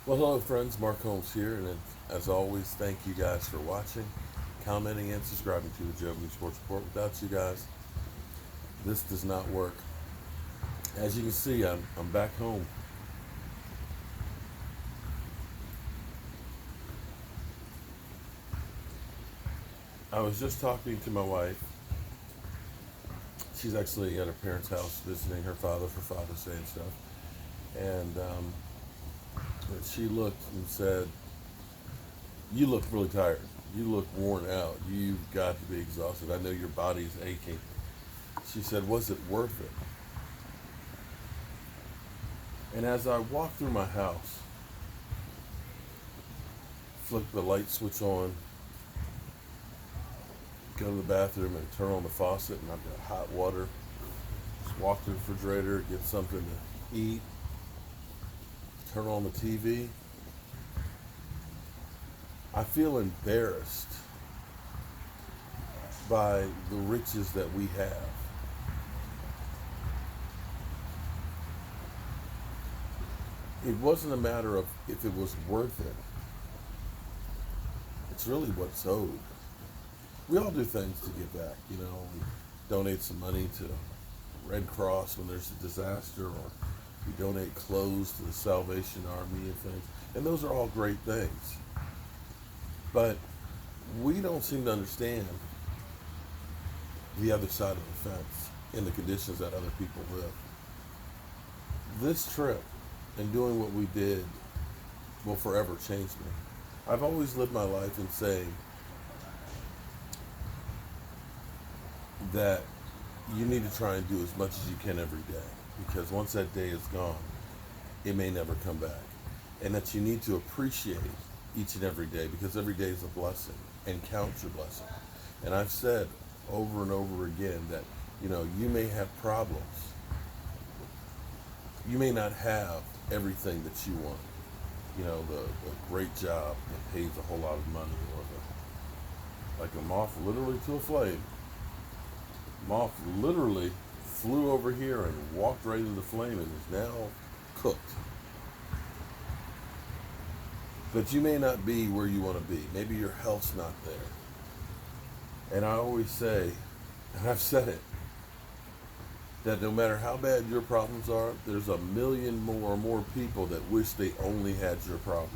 Well, hello, friends. Mark Holmes here, and as always, thank you guys for watching, commenting, and subscribing to the Joe Blue Sports Report. Without you guys, this does not work. As you can see, I'm back home. I was just talking to my wife. She's actually at her parents' house visiting her father for Father's Day and stuff. And she looked and said, "You look really tired. You look worn out. You've got to be exhausted. I know your body's aching." She said, "Was it worth it?" And as I walked through my house, flick the light switch on, go to the bathroom and turn on the faucet, and I've got hot water. Just walk to the refrigerator, get something to eat, turn on the TV. I feel embarrassed by the riches that we have. It wasn't a matter of if it was worth it. It's really what's owed. We all do things to give back, We donate some money to Red Cross when there's a disaster, or we donate clothes to the Salvation Army and things. And those are all great things. But we don't seem to understand the other side of the fence in the conditions that other people live. This trip and doing what we did will forever change me. I've always lived my life in saying that you need to try and do as much as you can every day, because once that day is gone, it may never come back. And that you need to appreciate each and every day, because every day is a blessing, and count your blessing. And I've said over and over again that, you may have problems. You may not have everything that you want. The great job that pays a whole lot of money, or like a moth literally to a flame. Moth literally flew over here and walked right into the flame and is now cooked. But you may not be where you want to be. Maybe your health's not there. And I always say, and I've said it, that no matter how bad your problems are, there's a million more people that wish they only had your problems.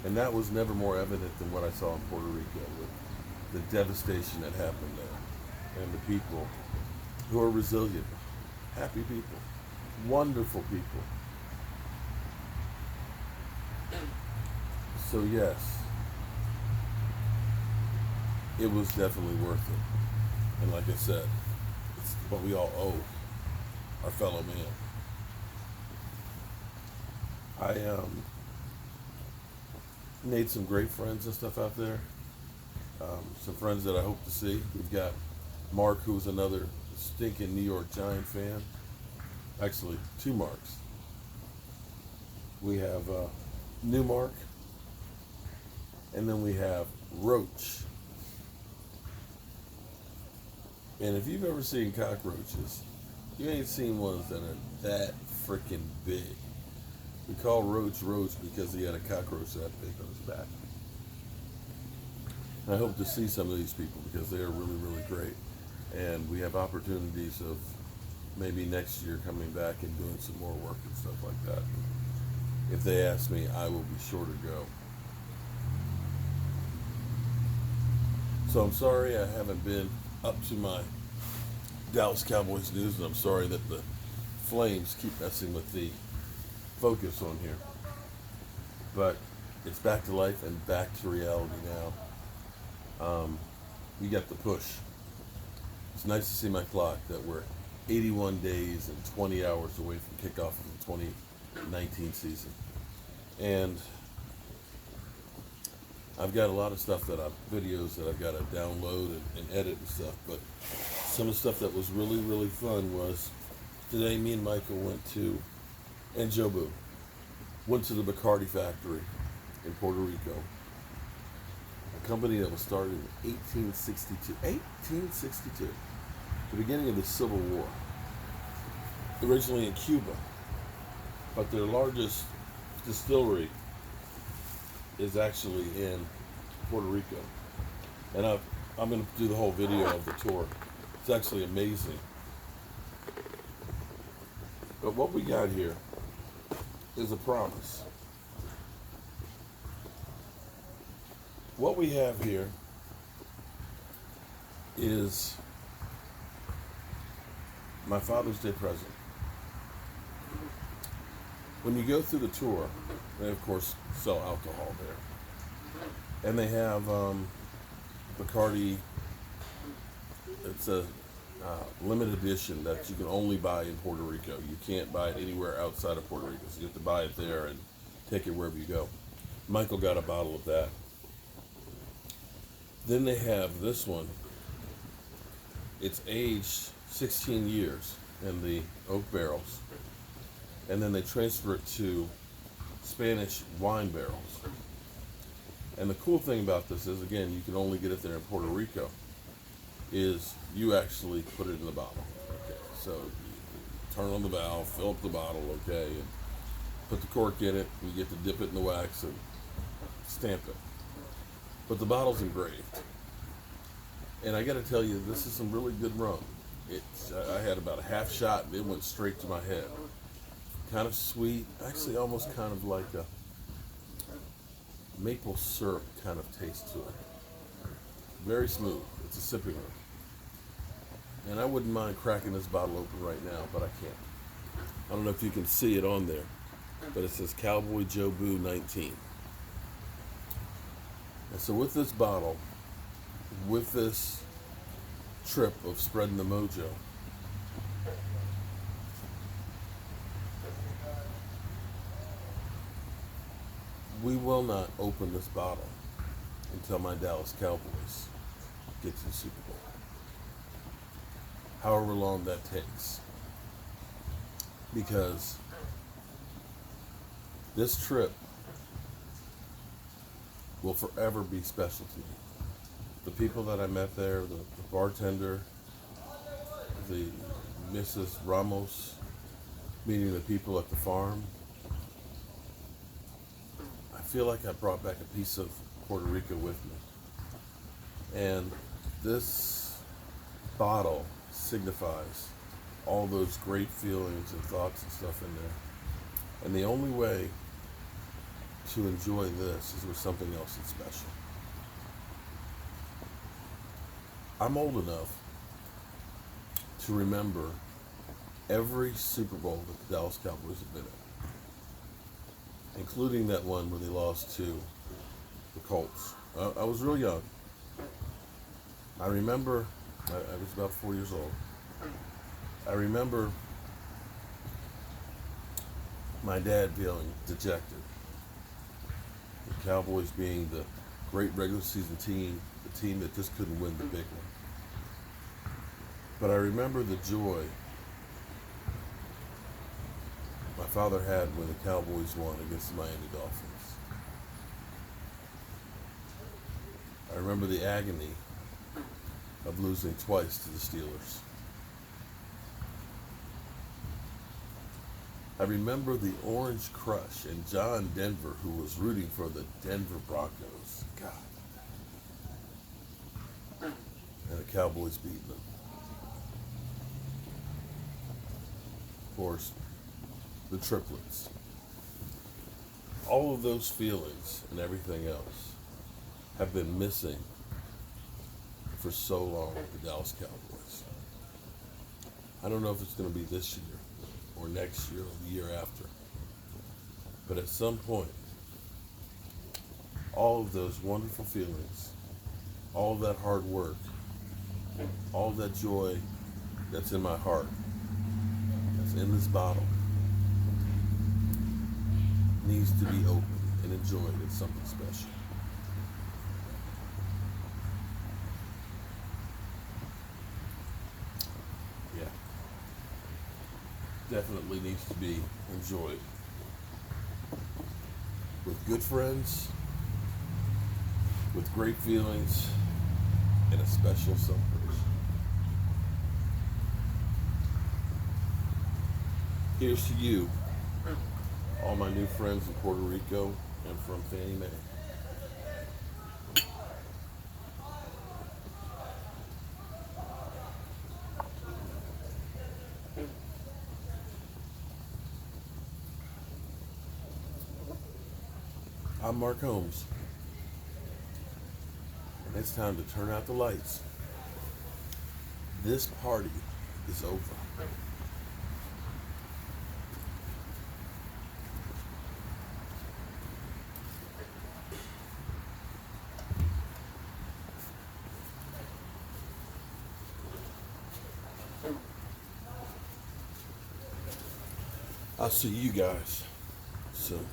And that was never more evident than what I saw in Puerto Rico, with the devastation that happened there, and the people who are resilient, happy people, wonderful people. So yes, it was definitely worth it. And like I said, it's what we all owe our fellow man. I made some great friends and stuff out there. Some friends that I hope to see. We've got Mark, who's another stinking New York Giant fan. Actually, two Marks. We have New Mark, and then we have Roach. And if you've ever seen cockroaches, you ain't seen ones that are that freaking big. We call Roach Roach because he had a cockroach that big on his back. And I hope to see some of these people because they are really, really great. And we have opportunities of maybe next year coming back and doing some more work and stuff like that. If they ask me, I will be sure to go. So I'm sorry I haven't been up to my Dallas Cowboys news, and I'm sorry that the Flames keep messing with the focus on here. But it's back to life and back to reality now. We got the push. It's nice to see my clock that we're 81 days and 20 hours away from kickoff of the 2019 season. And I've got a lot of stuff videos that I've got to download and edit and stuff. But some of the stuff that was really, really fun was today me and Michael and Jobu, went to the Bacardi factory in Puerto Rico. A company that was started in 1862. 1862. The beginning of the Civil War. Originally in Cuba. but their largest distillery is actually in Puerto Rico. And I'm going to do the whole video of the tour. It's actually amazing. But what we got here is a promise. What we have here is my Father's Day present. When you go through the tour, they of course sell alcohol there. And they have Bacardi. It's a limited edition that you can only buy in Puerto Rico. You can't buy it anywhere outside of Puerto Rico. So you have to buy it there and take it wherever you go. Michael got a bottle of that. Then they have this one. It's aged 16 years in the oak barrels. And then they transfer it to Spanish wine barrels. And the cool thing about this is, again, you can only get it there in Puerto Rico, is you actually put it in the bottle. Okay, so you turn on the valve, fill up the bottle, okay, and put the cork in it, and you get to dip it in the wax and stamp it. But the bottle's engraved. And I got to tell you, this is some really good rum. I had about a half shot and it went straight to my head. Kind of sweet, actually almost kind of like a maple syrup kind of taste to it. Very smooth. It's a sipping rum. And I wouldn't mind cracking this bottle open right now, but I can't. I don't know if you can see it on there, but it says Cowboy Joe Boo 19. And so with this bottle, with this trip of spreading the mojo, we will not open this bottle until my Dallas Cowboys get to the Super Bowl. However long that takes. Because this trip will forever be special to me. The people that I met there, the bartender, the Mrs. Ramos, meeting the people at the farm. I feel like I brought back a piece of Puerto Rico with me. And this bottle signifies all those great feelings and thoughts and stuff in there. And the only way to enjoy this is with something else that's special. I'm old enough to remember every Super Bowl that the Dallas Cowboys have been in, including that one where they lost to the Colts. I was real young. I remember, I was about 4 years old. I remember my dad feeling dejected. The Cowboys being the great regular season team, the team that just couldn't win the big one. But I remember the joy my father had when the Cowboys won against the Miami Dolphins. I remember the agony of losing twice to the Steelers. I remember the Orange Crush and John Denver, who was rooting for the Denver Broncos. God. And the Cowboys beating them. Of course, the triplets. All of those feelings and everything else have been missing for so long with the Dallas Cowboys. I don't know if it's going to be this year or next year or the year after. But at some point, all of those wonderful feelings, all of that hard work, all of that joy that's in my heart, that's in this bottle, needs to be opened and enjoyed as something special. Yeah. Definitely needs to be enjoyed with good friends, with great feelings, and a special celebration. Here's to you all my new friends in Puerto Rico and from Fannie Mae. I'm Mark Holmes, and it's time to turn out the lights. This party is over. I'll see you guys soon.